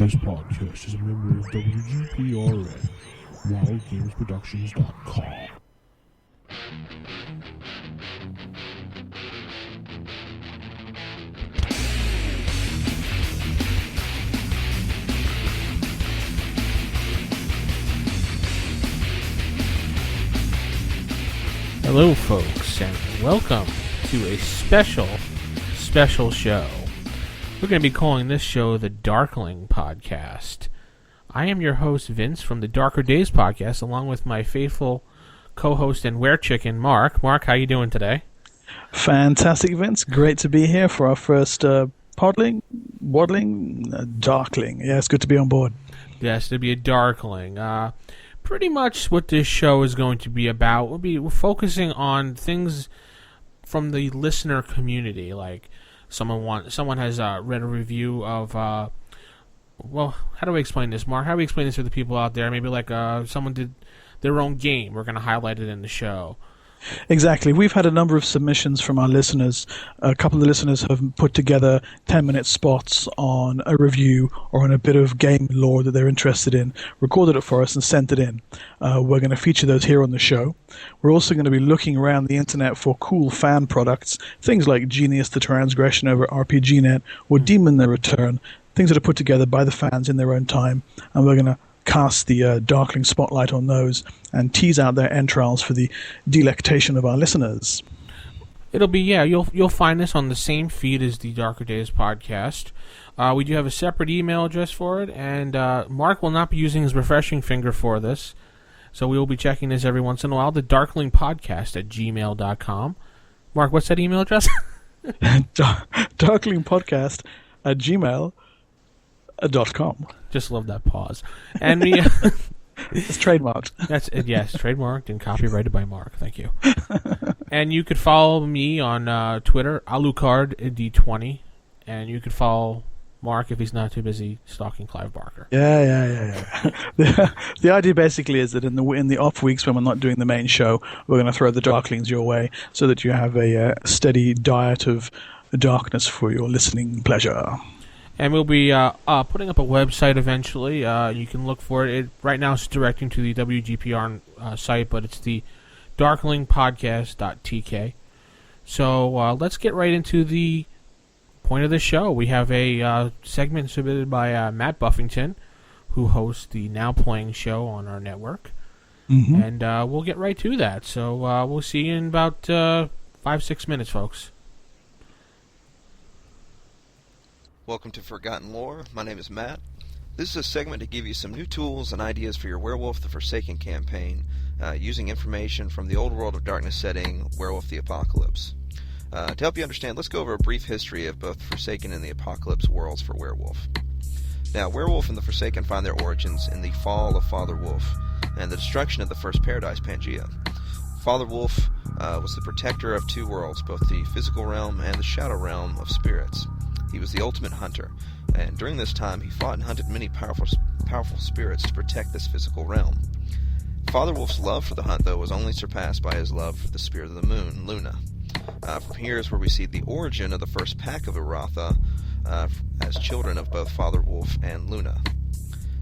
This podcast is a member of WGPRN, WildGamesProductions.com. Hello, folks, and welcome to a special show. We're going to be calling this show the Darkling Podcast. I am your host, Vince, from the Darker Days podcast, along with my faithful co-host and werechicken, Mark. Mark, how you doing today? Fantastic, Vince. Great to be here for our first Darkling. Yeah, it's good to be on board. Yes, to be a Darkling. Pretty much what this show is going to be about. We're focusing on things from the listener community, like someone has read a review of well, how do we explain this, Mark? How do we explain this to the people out there? Maybe like someone did their own game. We're going to highlight it in the show. Exactly. We've had a number of submissions from our listeners. A couple of the listeners have put together 10-minute spots on a review or on a bit of game lore that they're interested in, recorded it for us and sent it in. We're going to feature those here on the show. We're also going to be looking around the internet for cool fan products, things like Genius the Transgression over RPGNet or Demon the Return, things that are put together by the fans in their own time, and we're going to cast the Darkling spotlight on those and tease out their entrails for the delectation of our listeners. It'll be, you'll find this on the same feed as the Darker Days podcast. We do have a separate email address for it, and Mark will not be using his refreshing finger for this, so we will be checking this every once in a while. The Darkling Podcast at gmail.com. Mark, what's that email address? Darkling Podcast at gmail.com. Just love that pause. And we it's trademarked. That's it. Yes, trademarked and copyrighted by Mark. Thank you. And you could follow me on Twitter, AlucardD20, and you could follow Mark if he's not too busy stalking Clive Barker. Yeah. The idea basically is that in the off weeks when we're not doing the main show, we're going to throw the Darklings your way so that you have a steady diet of darkness for your listening pleasure. And we'll be putting up a website eventually. You can look for it. Right now it's directing to the WGPR site, but it's the darklingpodcast.tk. So let's get right into the point of the show. We have a segment submitted by Matt Buffington, who hosts the Now Playing show on our network. Mm-hmm. And we'll get right to that. So we'll see you in about 5-6 minutes, folks. Welcome to Forgotten Lore. My name is Matt. This is a segment to give you some new tools and ideas for your Werewolf the Forsaken campaign, using information from the old World of Darkness setting, Werewolf the Apocalypse. To help you understand, let's go over a brief history of both Forsaken and the Apocalypse worlds for Werewolf. Now, Werewolf and the Forsaken find their origins in the fall of Father Wolf and the destruction of the first paradise, Pangea. Father Wolf was the protector of two worlds, both the physical realm and the shadow realm of spirits. He was the ultimate hunter, and during this time he fought and hunted many powerful spirits to protect this physical realm. Father Wolf's love for the hunt, though, was only surpassed by his love for the spirit of the moon, Luna. From here is where we see the origin of the first pack of Iratha as children of both Father Wolf and Luna.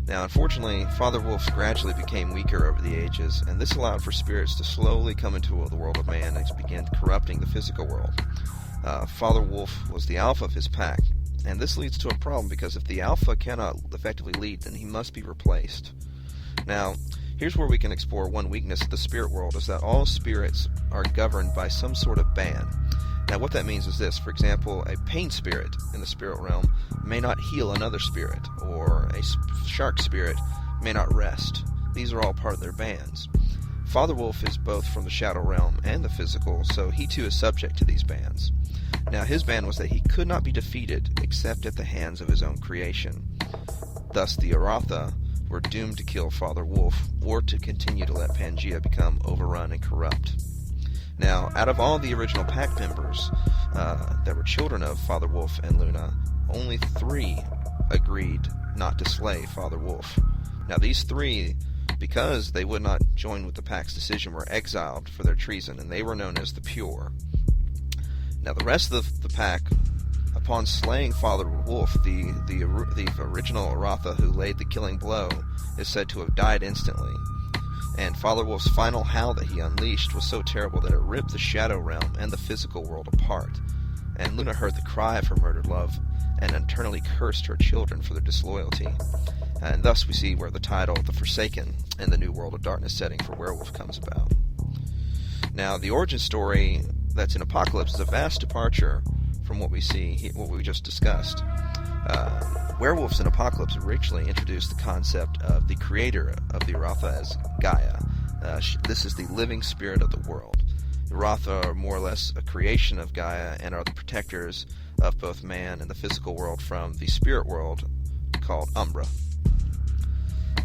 Now, unfortunately, Father Wolf gradually became weaker over the ages, and this allowed for spirits to slowly come into the world of man and begin corrupting the physical world. Father Wolf was the alpha of his pack, and this leads to a problem because if the alpha cannot effectively lead, then he must be replaced. Now, here's where we can explore one weakness of the spirit world, is that all spirits are governed by some sort of ban. Now, what that means is this. For example, a pain spirit in the spirit realm may not heal another spirit, or a shark spirit may not rest. These are all part of their bans. Father Wolf is both from the shadow realm and the physical, so he too is subject to these bans. Now, his ban was that he could not be defeated except at the hands of his own creation. Thus, the Iratha were doomed to kill Father Wolf, or to continue to let Pangea become overrun and corrupt. Now, out of all the original pack members that were children of Father Wolf and Luna, only 3 agreed not to slay Father Wolf. Now, these 3, because they would not join with the pack's decision, were exiled for their treason, and they were known as the Pure. Now, the rest of the pack Upon slaying Father Wolf, the original Aratha who laid the killing blow is said to have died instantly. And Father Wolf's final howl that he unleashed was so terrible that it ripped the Shadow Realm and the physical world apart. And Luna heard the cry of her murdered love and internally cursed her children for their disloyalty. And thus we see where the title, The Forsaken, in the New World of Darkness setting for Werewolf comes about. Now, the origin story that's in Apocalypse is a vast departure from what we see, what we just discussed. Werewolves in Apocalypse originally introduced the concept of the creator of the Aratha as Gaia. This is the living spirit of the world. The Aratha are more or less a creation of Gaia and are the protectors of both man and the physical world from the spirit world called Umbra.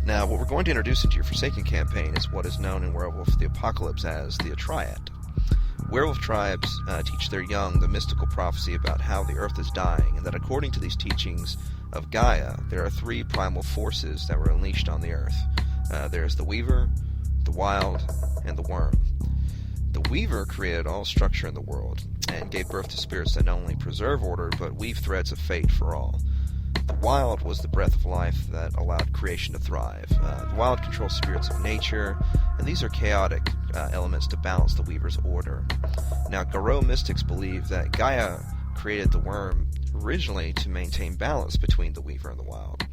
Now, what we're going to introduce into your Forsaken campaign is what is known in Werewolf the Apocalypse as the Triad. Werewolf tribes teach their young the mystical prophecy about how the earth is dying, and that according to these teachings of Gaia, there are three primal forces that were unleashed on the earth. There's the Weaver, the Wild, and the Worm. The Weaver created all structure in the world, and gave birth to spirits that not only preserve order, but weave threads of fate for all. The Wild was the breath of life that allowed creation to thrive. The Wild controls spirits of nature, and these are chaotic elements to balance the Weaver's order. Now, Garou mystics believe that Gaia created the Worm originally to maintain balance between the Weaver and the Wild.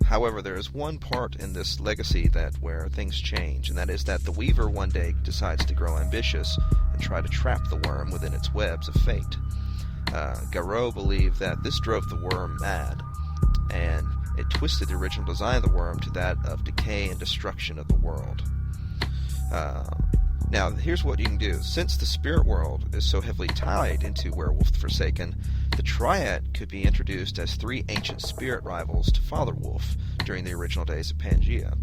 However, there is one part in this legacy where things change, and that is that the Weaver one day decides to grow ambitious and try to trap the Worm within its webs of fate. Garou believed that this drove the Worm mad, and it twisted the original design of the Worm to that of decay and destruction of the world. Now, here's what you can do. Since the spirit world is so heavily tied into Werewolf the Forsaken, the Triad could be introduced as three ancient spirit rivals to Father Wolf during the original days of Pangea.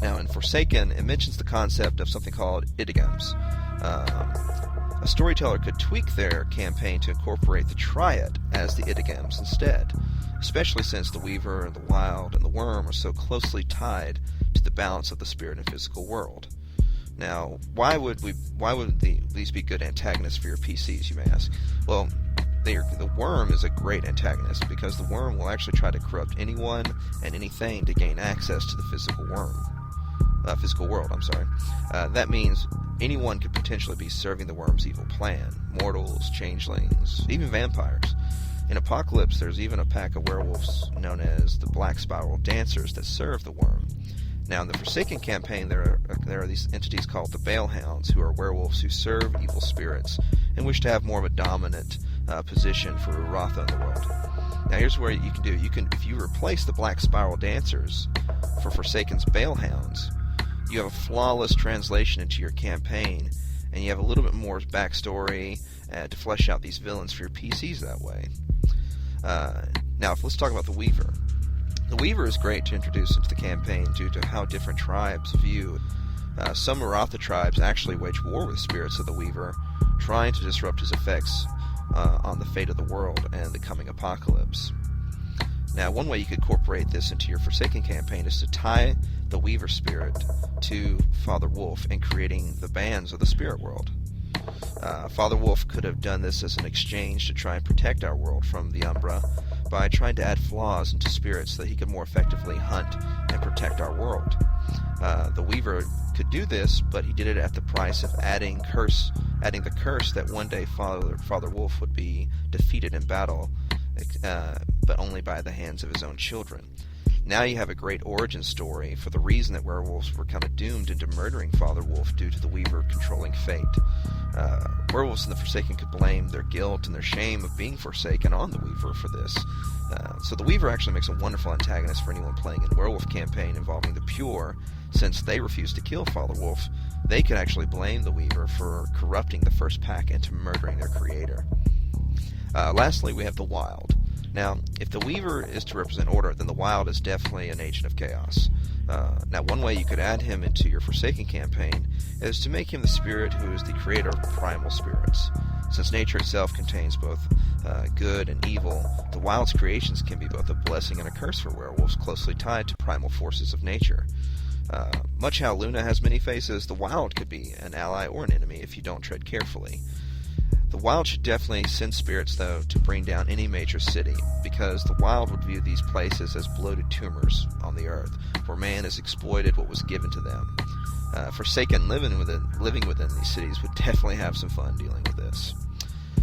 Now, in Forsaken, it mentions the concept of something called idioms. A storyteller could tweak their campaign to incorporate the Triad as the idioms instead, especially since the Weaver, the Wild, and the Worm are so closely tied to the balance of the spirit and physical world. Now, why would these be good antagonists for your PCs, you may ask? Well, the Worm is a great antagonist because the Worm will actually try to corrupt anyone and anything to gain access to the physical world. That means anyone could potentially be serving the Worm's evil plan. Mortals, changelings, even vampires. In Apocalypse, there's even a pack of werewolves known as the Black Spiral Dancers that serve the Worm. Now, in the Forsaken campaign, there are these entities called the Balehounds, who are werewolves who serve evil spirits and wish to have more of a dominant position for Aratha in the world. Now, here's where you can do. If you replace the Black Spiral Dancers for Forsaken's Balehounds, you have a flawless translation into your campaign, and you have a little bit more backstory to flesh out these villains for your PCs that way. Now, let's talk about the Weaver. The Weaver is great to introduce into the campaign due to how different tribes view it. Some Aratha tribes actually wage war with spirits of the Weaver, trying to disrupt his effects on the fate of the world and the coming apocalypse. Now, one way you could incorporate this into your Forsaken campaign is to tie the Weaver spirit to Father Wolf in creating the bands of the spirit world. Father Wolf could have done this as an exchange to try and protect our world from the Umbra by trying to add flaws into spirits so that he could more effectively hunt and protect our world. The Weaver could do this, but he did it at the price of adding the curse that one day Father Wolf would be defeated in battle, but only by the hands of his own children. Now you have a great origin story for the reason that werewolves were kind of doomed into murdering Father Wolf due to the Weaver controlling fate. Werewolves in the Forsaken could blame their guilt and their shame of being forsaken on the Weaver for this. So the Weaver actually makes a wonderful antagonist for anyone playing in a werewolf campaign involving the Pure. Since they refused to kill Father Wolf, they could actually blame the Weaver for corrupting the first pack into murdering their creator. Lastly, we have the Wild. Now, if the Weaver is to represent order, then the Wild is definitely an agent of chaos. Now, one way you could add him into your Forsaken campaign is to make him the spirit who is the creator of primal spirits. Since nature itself contains both good and evil, the Wild's creations can be both a blessing and a curse for werewolves closely tied to primal forces of nature. Much how Luna has many faces, the Wild could be an ally or an enemy if you don't tread carefully. The wild should definitely send spirits, though, to bring down any major city, because the wild would view these places as bloated tumors on the earth, where man has exploited what was given to them. Forsaken living within these cities would definitely have some fun dealing with this.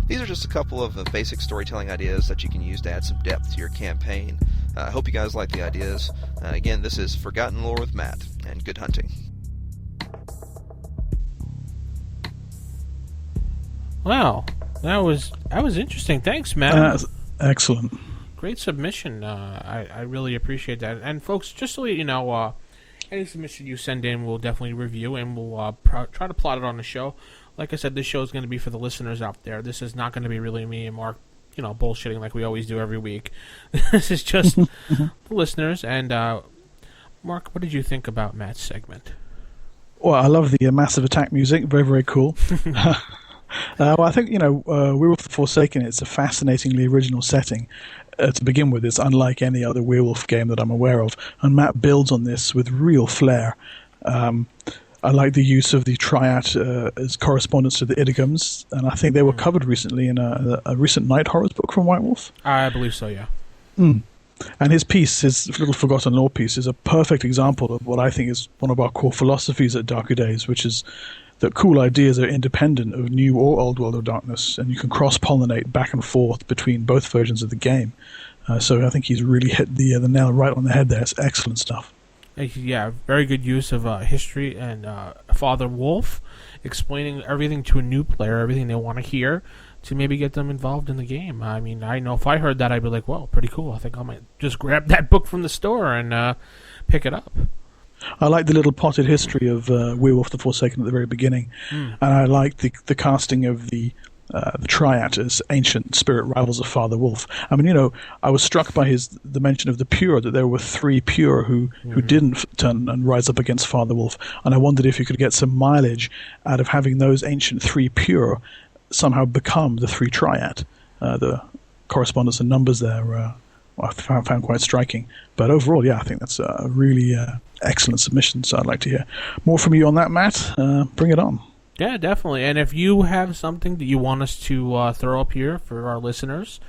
These are just a couple of basic storytelling ideas that you can use to add some depth to your campaign. I hope you guys like the ideas. Again, this is Forgotten Lore with Matt, and good hunting. Wow, that was interesting. Thanks, Matt. Excellent. Great submission. I really appreciate that. And folks, just so you know, any submission you send in, we'll definitely review, and we'll try to plot it on the show. Like I said, this show is going to be for the listeners out there. This is not going to be really me and Mark, bullshitting like we always do every week. This is just the listeners. And Mark, what did you think about Matt's segment? Well, I love the Massive Attack music. Very, very cool. Well, I think, Werewolf the Forsaken, it's a fascinatingly original setting. To begin with, it's unlike any other werewolf game that I'm aware of, and Matt builds on this with real flair. I like the use of the Triad as correspondence to the Idigams, and I think they were covered recently in a recent Night Horrors book from White Wolf. I believe so, yeah. And his piece, his little Forgotten Lore piece, is a perfect example of what I think is one of our core philosophies at Darker Days, which is that cool ideas are independent of New or Old World of Darkness, and you can cross-pollinate back and forth between both versions of the game. So I think he's really hit the nail right on the head there. It's excellent stuff. Yeah, very good use of history and Father Wolf, explaining everything to a new player, everything they want to hear, to maybe get them involved in the game. I mean, I know if I heard that, I'd be like, whoa, pretty cool. I think I might just grab that book from the store and pick it up. I like the little potted history of Werewolf the Forsaken at the very beginning, and I like the casting of the Triad as ancient spirit rivals of Father Wolf. I mean, I was struck by the mention of the Pure, that there were 3 Pure who didn't turn and rise up against Father Wolf, and I wondered if you could get some mileage out of having those ancient 3 Pure somehow become the 3 Triad. The correspondence and numbers there I found quite striking. But overall, yeah, I think that's a really excellent submission, so I'd like to hear more from you on that, Matt. Bring it on. Yeah, definitely. And if you have something that you want us to throw up here for our listeners,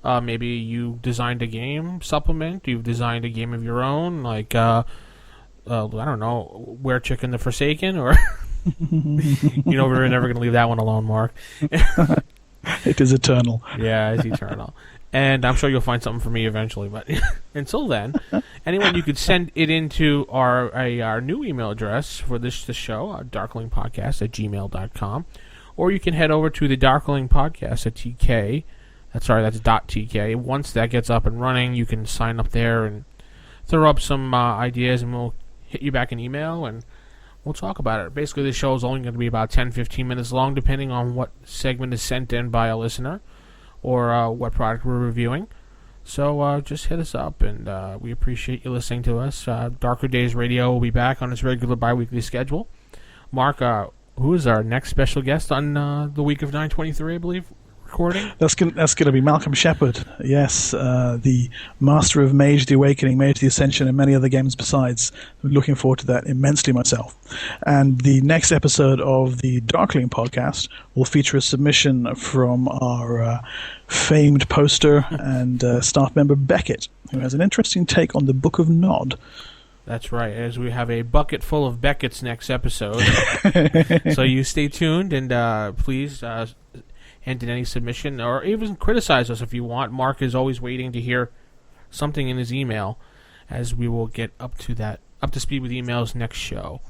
maybe you designed a game supplement, you've designed a game of your own, like, I don't know, Were Chicken the Forsaken, or... we're never going to leave that one alone, Mark. It is eternal. Yeah, it's eternal. And I'm sure you'll find something for me eventually. But until then, anyone, you could send it into our new email address for the show, darklingpodcast@gmail.com. Or you can head over to the Darkling Podcast at TK. That's .tk. Once that gets up and running, you can sign up there and throw up some ideas, and we'll hit you back an email, and we'll talk about it. Basically, the show is only going to be about 10-15 minutes long, depending on what segment is sent in by a listener or what product we're reviewing. So just hit us up, and we appreciate you listening to us. Darker Days Radio will be back on its regular bi-weekly schedule. Mark, who is our next special guest on the week of 9/23, I believe, recording? That's going to be Malcolm Shepard, yes, the master of Mage the Awakening, Mage the Ascension, and many other games besides. I'm looking forward to that immensely myself. And the next episode of the Darkling Podcast will feature a submission from our famed poster and staff member Beckett, who has an interesting take on the Book of Nod. That's right, as we have a bucket full of Beckett's next episode. So you stay tuned, and please... and in any submission, or even criticize us if you want. Mark is always waiting to hear something in his email, as we will get up to speed with emails next show.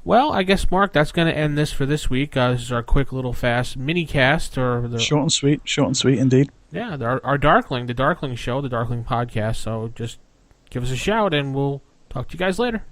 Well, I guess, Mark, that's going to end this for this week. This is our quick little fast mini-cast. Short and sweet indeed. Yeah, our Darkling, the Darkling show, the Darkling Podcast. So just give us a shout, and we'll talk to you guys later.